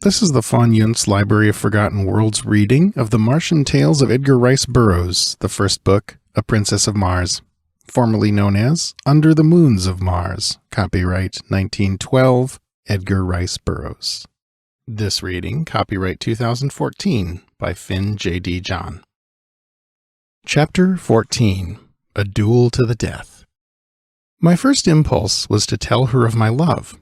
This is the Von Yunt's Library of Forgotten Worlds reading of The Martian Tales of Edgar Rice Burroughs, the first book, A Princess of Mars, formerly known as Under the Moons of Mars, copyright 1912, Edgar Rice Burroughs. This reading, copyright 2014, by Finn J.D. John. Chapter 14, A Duel to the Death. My first impulse was to tell her of my love.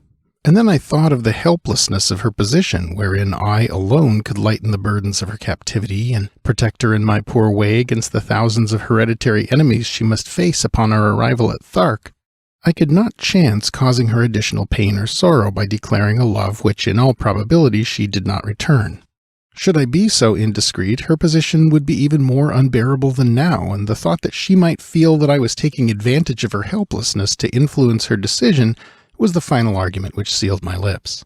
And then I thought of the helplessness of her position, wherein I alone could lighten the burdens of her captivity and protect her in my poor way against the thousands of hereditary enemies she must face upon our arrival at Thark. I could not chance causing her additional pain or sorrow by declaring a love which in all probability she did not return. Should I be so indiscreet, her position would be even more unbearable than now, and the thought that she might feel that I was taking advantage of her helplessness to influence her decision was the final argument which sealed my lips.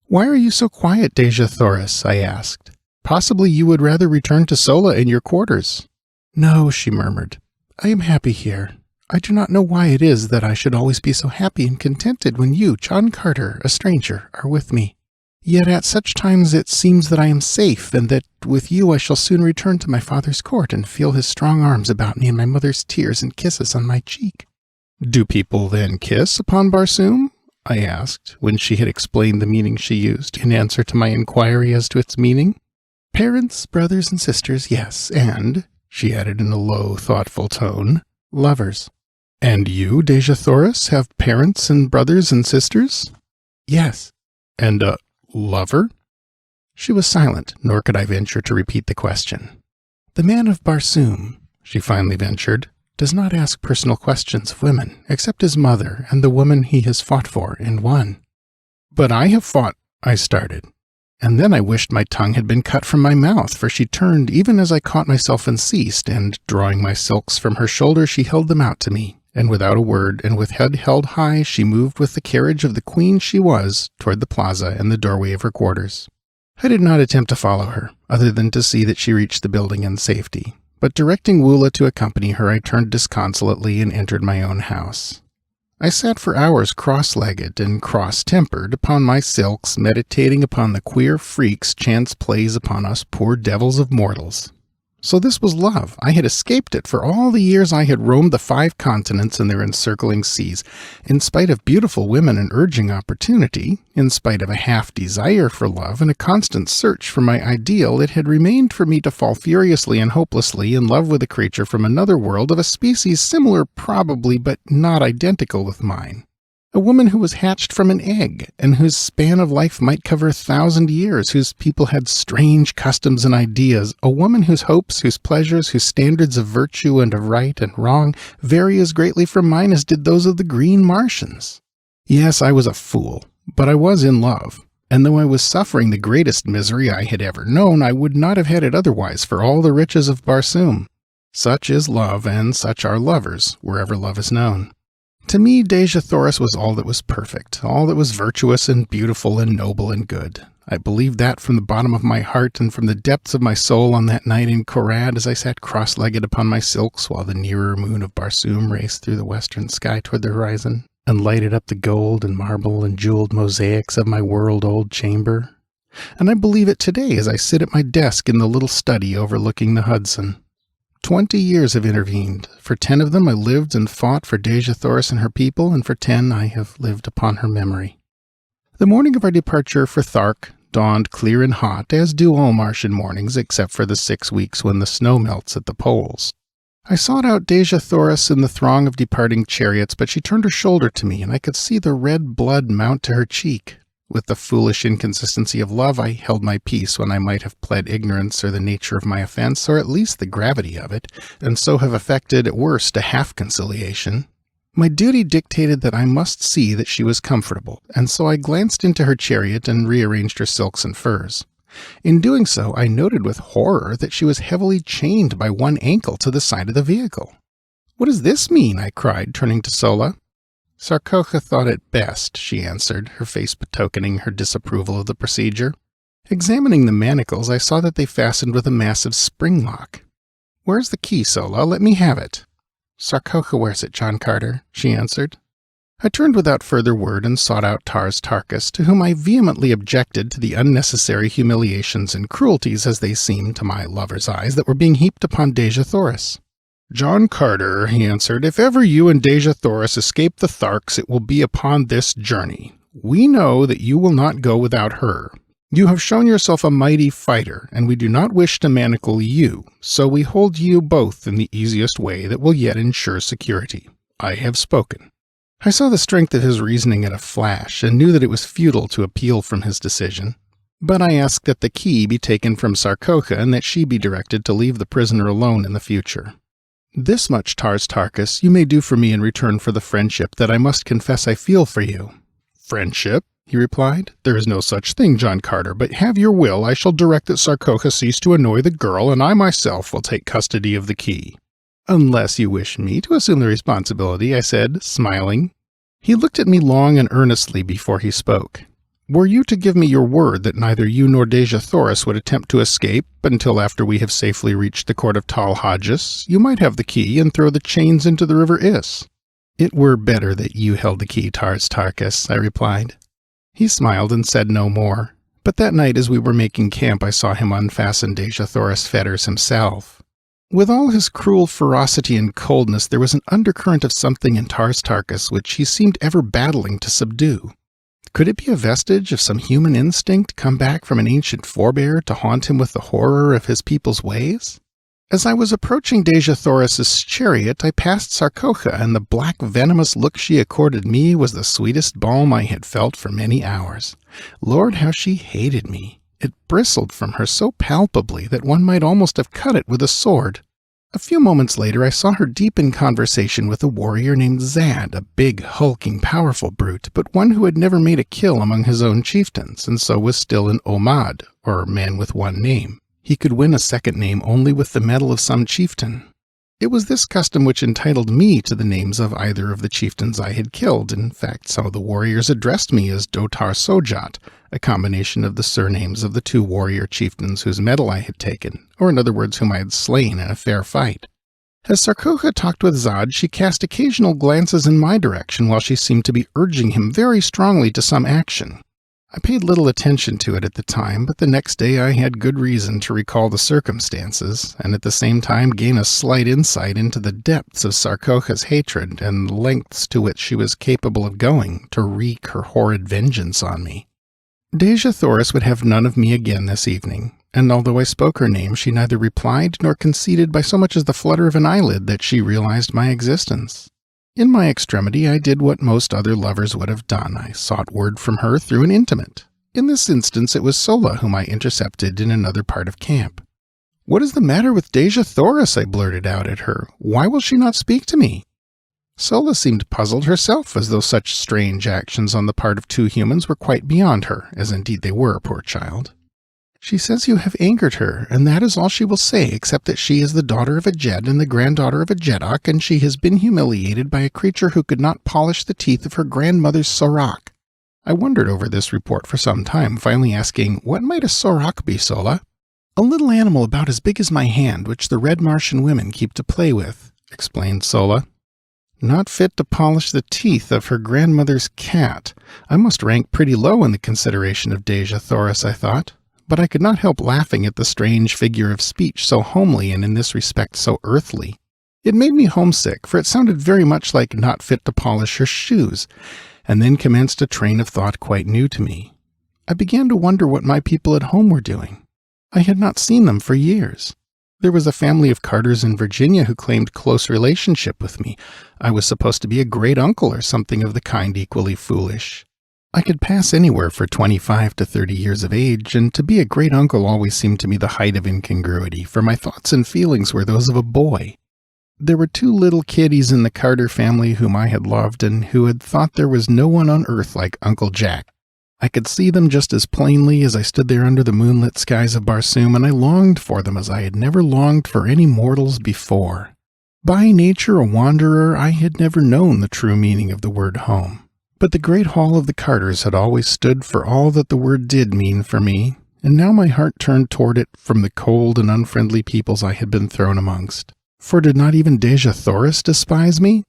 "Why are you so quiet, Dejah Thoris?" I asked. "Possibly you would rather return to Sola in your quarters." "No," she murmured. "I am happy here. I do not know why it is that I should always be so happy and contented when you, John Carter, a stranger, are with me. Yet at such times it seems that I am safe, and that with you I shall soon return to my father's court and feel his strong arms about me and my mother's tears and kisses on my cheek." "Do people then kiss upon Barsoom?" I asked, when she had explained the meaning she used, in answer to my inquiry as to its meaning. "Parents, brothers, and sisters, yes, and," she added in a low, thoughtful tone, "lovers." "And you, Dejah Thoris, have parents and brothers and sisters?" "Yes." "And a lover?" She was silent, nor could I venture to repeat the question. "The man of Barsoom," she finally ventured, "does not ask personal questions of women, except his mother and the woman he has fought for and won." "But I have fought," I started. And then I wished my tongue had been cut from my mouth, for she turned even as I caught myself and ceased, and, drawing my silks from her shoulder, she held them out to me, and without a word, and with head held high, she moved with the carriage of the queen she was toward the plaza and the doorway of her quarters. I did not attempt to follow her, other than to see that she reached the building in safety. But directing Woola to accompany her, I turned disconsolately and entered my own house. I sat for hours cross-legged and cross-tempered upon my silks, meditating upon the queer freaks chance plays upon us poor devils of mortals. So this was love. I had escaped it for all the years I had roamed the 5 continents and their encircling seas. In spite of beautiful women and urging opportunity, in spite of a half-desire for love and a constant search for my ideal, it had remained for me to fall furiously and hopelessly in love with a creature from another world of a species similar probably, but not identical with mine. A woman who was hatched from an egg, and whose span of life might cover 1,000 years, whose people had strange customs and ideas, a woman whose hopes, whose pleasures, whose standards of virtue and of right and wrong vary as greatly from mine as did those of the green Martians. Yes, I was a fool, but I was in love, and though I was suffering the greatest misery I had ever known, I would not have had it otherwise for all the riches of Barsoom. Such is love, and such are lovers, wherever love is known. To me, Dejah Thoris was all that was perfect, all that was virtuous and beautiful and noble and good. I believed that from the bottom of my heart and from the depths of my soul on that night in Korad as I sat cross-legged upon my silks while the nearer moon of Barsoom raced through the western sky toward the horizon and lighted up the gold and marble and jeweled mosaics of my world-old chamber. And I believe it today as I sit at my desk in the little study overlooking the Hudson. 20 years have intervened. For 10 of them I lived and fought for Dejah Thoris and her people, and for 10 I have lived upon her memory. The morning of our departure for Thark dawned clear and hot, as do all Martian mornings except for the 6 weeks when the snow melts at the poles. I sought out Dejah Thoris in the throng of departing chariots, but she turned her shoulder to me, and I could see the red blood mount to her cheek. With the foolish inconsistency of love, I held my peace when I might have pled ignorance or the nature of my offense, or at least the gravity of it, and so have effected at worst a half-conciliation. My duty dictated that I must see that she was comfortable, and so I glanced into her chariot and rearranged her silks and furs. In doing so, I noted with horror that she was heavily chained by one ankle to the side of the vehicle. "What does this mean?" I cried, turning to Sola. "Sarkocha thought it best," she answered, her face betokening her disapproval of the procedure. Examining the manacles, I saw that they fastened with a massive spring lock. "Where's the key, Sola? Let me have it." "Sarkocha wears it, John Carter," she answered. I turned without further word and sought out Tars Tarkas, to whom I vehemently objected to the unnecessary humiliations and cruelties, as they seemed to my lover's eyes, that were being heaped upon Dejah Thoris. "John Carter," he answered, "if ever you and Dejah Thoris escape the Tharks, it will be upon this journey. We know that you will not go without her. You have shown yourself a mighty fighter, and we do not wish to manacle you, so we hold you both in the easiest way that will yet ensure security. I have spoken." I saw the strength of his reasoning at a flash, and knew that it was futile to appeal from his decision. But I asked that the key be taken from Sarcocha, and that she be directed to leave the prisoner alone in the future. "This much, Tars Tarkas, you may do for me in return for the friendship that I must confess I feel for you." "Friendship?" he replied. "There is no such thing, John Carter, but have your will, I shall direct that Sarcocha cease to annoy the girl, and I myself will take custody of the key." "Unless you wish me to assume the responsibility," I said, smiling. He looked at me long and earnestly before he spoke. "Were you to give me your word that neither you nor Dejah Thoris would attempt to escape until after we have safely reached the court of Tal Hodges, you might have the key and throw the chains into the river Is." "It were better that you held the key, Tars Tarkas," I replied. He smiled and said no more, but that night as we were making camp I saw him unfasten Dejah Thoris' fetters himself. With all his cruel ferocity and coldness, there was an undercurrent of something in Tars Tarkas which he seemed ever battling to subdue. Could it be a vestige of some human instinct come back from an ancient forebear to haunt him with the horror of his people's ways? As I was approaching Dejah Thoris' chariot, I passed Sarcocha, and the black venomous look she accorded me was the sweetest balm I had felt for many hours. Lord, how she hated me! It bristled from her so palpably that one might almost have cut it with a sword. A few moments later I saw her deep in conversation with a warrior named Zad, a big, hulking, powerful brute, but one who had never made a kill among his own chieftains, and so was still an Omad, or man with one name. He could win a second name only with the medal of some chieftain. It was this custom which entitled me to the names of either of the chieftains I had killed. In fact, some of the warriors addressed me as Dotar Sojat, a combination of the surnames of the two warrior chieftains whose medal I had taken, or in other words, whom I had slain in a fair fight. As Sarcocha talked with Zad, she cast occasional glances in my direction while she seemed to be urging him very strongly to some action. I paid little attention to it at the time, but the next day I had good reason to recall the circumstances, and at the same time gain a slight insight into the depths of Sarcocha's hatred and the lengths to which she was capable of going to wreak her horrid vengeance on me. Dejah Thoris would have none of me again this evening, and although I spoke her name, she neither replied nor conceded by so much as the flutter of an eyelid that she realized my existence. In my extremity, I did what most other lovers would have done. I sought word from her through an intimate. In this instance, it was Sola whom I intercepted in another part of camp. "What is the matter with Dejah Thoris?" I blurted out at her. "Why will she not speak to me?" Sola seemed puzzled herself, as though such strange actions on the part of two humans were quite beyond her, as indeed they were, poor child. "She says you have angered her, and that is all she will say, except that she is the daughter of a Jed and the granddaughter of a Jeddak, and she has been humiliated by a creature who could not polish the teeth of her grandmother's Sorak." I wondered over this report for some time, finally asking, "What might a Sorak be, Sola?" "A little animal about as big as my hand, which the red Martian women keep to play with," explained Sola. Not fit to polish the teeth of her grandmother's cat. I must rank pretty low in the consideration of Dejah Thoris, I thought. But I could not help laughing at the strange figure of speech so homely and in this respect so earthly. It made me homesick, for it sounded very much like not fit to polish her shoes, and then commenced a train of thought quite new to me. I began to wonder what my people at home were doing. I had not seen them for years. There was a family of Carters in Virginia who claimed close relationship with me. I was supposed to be a great uncle or something of the kind, equally foolish. I could pass anywhere for 25 to 30 years of age, and to be a great uncle always seemed to me the height of incongruity, for my thoughts and feelings were those of a boy. There were two little kiddies in the Carter family whom I had loved and who had thought there was no one on earth like Uncle Jack. I could see them just as plainly as I stood there under the moonlit skies of Barsoom, and I longed for them as I had never longed for any mortals before. By nature a wanderer, I had never known the true meaning of the word home. But the great hall of the Carters had always stood for all that the word did mean for me, and now my heart turned toward it from the cold and unfriendly peoples I had been thrown amongst. For did not even Dejah Thoris despise me?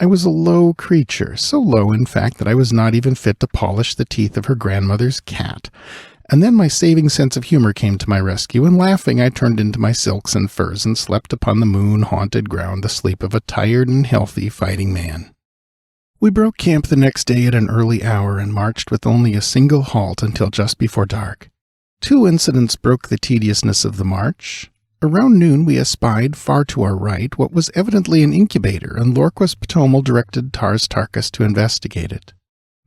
I was a low creature, so low in fact that I was not even fit to polish the teeth of her grandmother's cat. And then my saving sense of humor came to my rescue, and laughing I turned into my silks and furs and slept upon the moon-haunted ground the sleep of a tired and healthy fighting man. We broke camp the next day at an early hour and marched with only a single halt until just before dark. 2 incidents broke the tediousness of the march. Around noon we espied, far to our right, what was evidently an incubator, and Lorquas Ptomal directed Tars Tarkas to investigate it.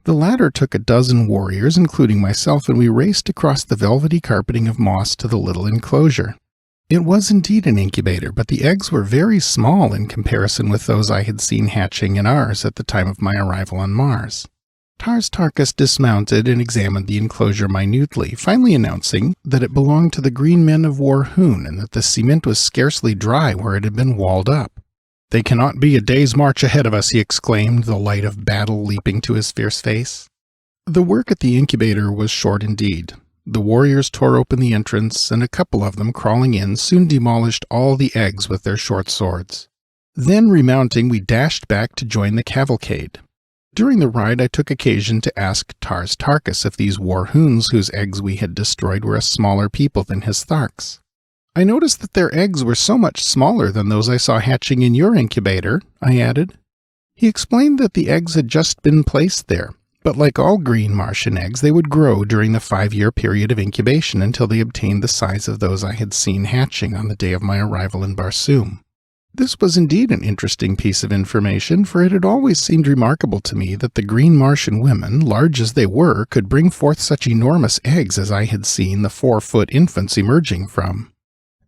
The latter took a dozen warriors, including myself, and we raced across the velvety carpeting of moss to the little enclosure. It was indeed an incubator, but the eggs were very small in comparison with those I had seen hatching in ours at the time of my arrival on Mars. Tars Tarkas dismounted and examined the enclosure minutely, finally announcing that it belonged to the green men of Warhoon and that the cement was scarcely dry where it had been walled up. "They cannot be a day's march ahead of us," he exclaimed, the light of battle leaping to his fierce face. The work at the incubator was short indeed. The warriors tore open the entrance, and a couple of them, crawling in, soon demolished all the eggs with their short swords. Then, remounting, we dashed back to join the cavalcade. During the ride I took occasion to ask Tars Tarkas if these Warhoons whose eggs we had destroyed were a smaller people than his Tharks. "I noticed that their eggs were so much smaller than those I saw hatching in your incubator," I added. He explained that the eggs had just been placed there, but like all green Martian eggs they would grow during the 5-year period of incubation until they obtained the size of those I had seen hatching on the day of my arrival in Barsoom. This was indeed an interesting piece of information, for it had always seemed remarkable to me that the green Martian women, large as they were, could bring forth such enormous eggs as I had seen the 4-foot infants emerging from.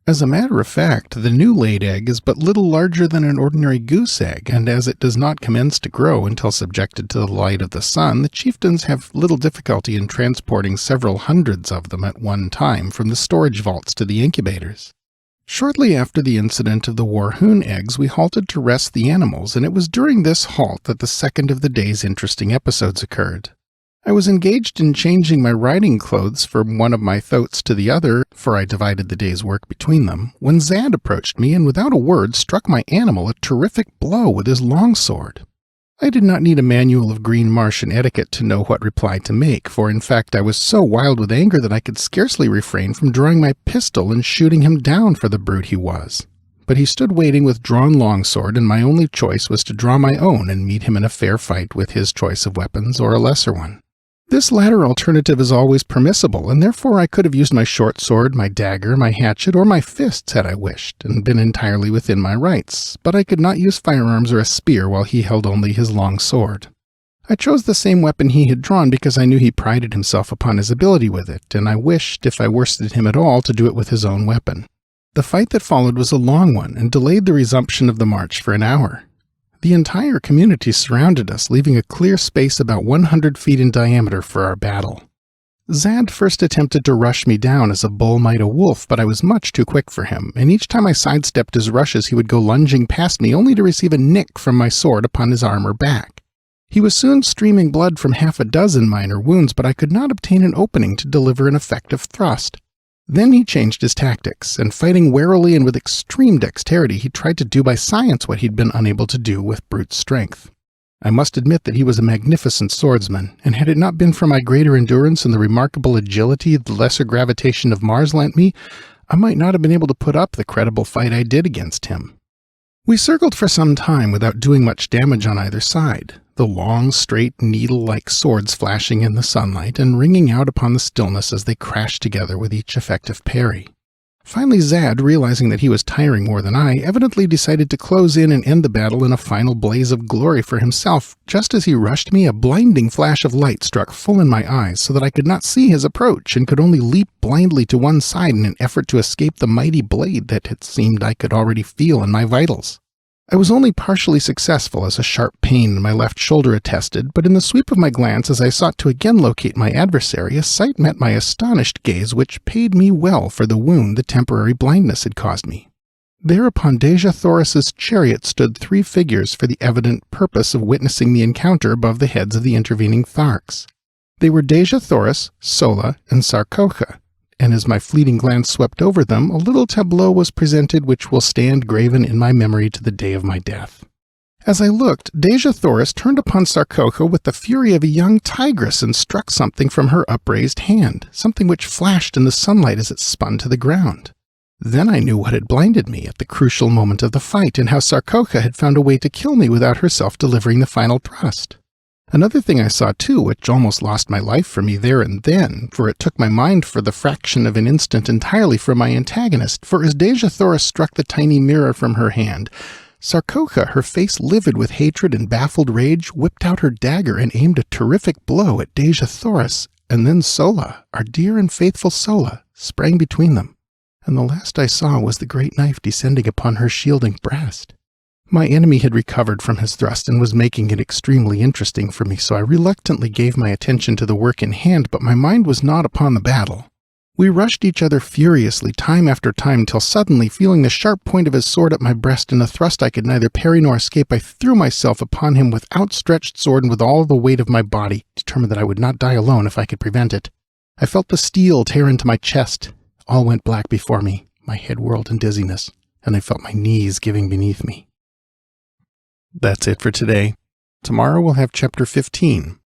As a matter of fact, the new laid egg is but little larger than an ordinary goose egg, and as it does not commence to grow until subjected to the light of the sun, the chieftains have little difficulty in transporting several hundreds of them at one time from the storage vaults to the incubators. Shortly after the incident of the Warhoon eggs, we halted to rest the animals, and it was during this halt that the second of the day's interesting episodes occurred. I was engaged in changing my riding clothes from one of my thoats to the other, for I divided the day's work between them, when Zad approached me and without a word struck my animal a terrific blow with his longsword. I did not need a manual of green Martian etiquette to know what reply to make, for in fact I was so wild with anger that I could scarcely refrain from drawing my pistol and shooting him down for the brute he was. But he stood waiting with drawn longsword, and my only choice was to draw my own and meet him in a fair fight with his choice of weapons or a lesser one. This latter alternative is always permissible, and therefore I could have used my short sword, my dagger, my hatchet, or my fists had I wished, and been entirely within my rights, but I could not use firearms or a spear while he held only his long sword. I chose the same weapon he had drawn because I knew he prided himself upon his ability with it, and I wished, if I worsted him at all, to do it with his own weapon. The fight that followed was a long one, and delayed the resumption of the march for an hour. The entire community surrounded us, leaving a clear space about 100 feet in diameter for our battle. Zad first attempted to rush me down as a bull might a wolf, but I was much too quick for him, and each time I sidestepped his rushes he would go lunging past me only to receive a nick from my sword upon his arm or back. He was soon streaming blood from 6 minor wounds, but I could not obtain an opening to deliver an effective thrust. Then he changed his tactics, and fighting warily and with extreme dexterity, he tried to do by science what he'd been unable to do with brute strength. I must admit that he was a magnificent swordsman, and had it not been for my greater endurance and the remarkable agility the lesser gravitation of Mars lent me, I might not have been able to put up the credible fight I did against him. We circled for some time without doing much damage on either side, the long, straight, needle-like swords flashing in the sunlight and ringing out upon the stillness as they crashed together with each effective parry. Finally Zad, realizing that he was tiring more than I, evidently decided to close in and end the battle in a final blaze of glory for himself. Just as he rushed me, a blinding flash of light struck full in my eyes so that I could not see his approach and could only leap blindly to one side in an effort to escape the mighty blade that it seemed I could already feel in my vitals. I was only partially successful, as a sharp pain in my left shoulder attested, but in the sweep of my glance as I sought to again locate my adversary, a sight met my astonished gaze which paid me well for the wound the temporary blindness had caused me. There upon Deja Thoris's chariot stood 3 figures for the evident purpose of witnessing the encounter above the heads of the intervening Tharks. They were Deja Thoris, Sola, and Sarcocha, and as my fleeting glance swept over them, a little tableau was presented which will stand graven in my memory to the day of my death. As I looked, Dejah Thoris turned upon Sarcoca with the fury of a young tigress and struck something from her upraised hand, something which flashed in the sunlight as it spun to the ground. Then I knew what had blinded me at the crucial moment of the fight, and how Sarcoca had found a way to kill me without herself delivering the final thrust. Another thing I saw too, which almost lost my life for me there and then, for it took my mind for the fraction of an instant entirely from my antagonist, for as Dejah Thoris struck the tiny mirror from her hand, Sarcoca, her face livid with hatred and baffled rage, whipped out her dagger and aimed a terrific blow at Dejah Thoris, and then Sola, our dear and faithful Sola, sprang between them, and the last I saw was the great knife descending upon her shielding breast. My enemy had recovered from his thrust and was making it extremely interesting for me, so I reluctantly gave my attention to the work in hand, but my mind was not upon the battle. We rushed each other furiously time after time, till suddenly, feeling the sharp point of his sword at my breast and a thrust I could neither parry nor escape, I threw myself upon him with outstretched sword and with all the weight of my body, determined that I would not die alone if I could prevent it. I felt the steel tear into my chest. All went black before me, my head whirled in dizziness, and I felt my knees giving beneath me. That's it for today. Tomorrow we'll have Chapter 15,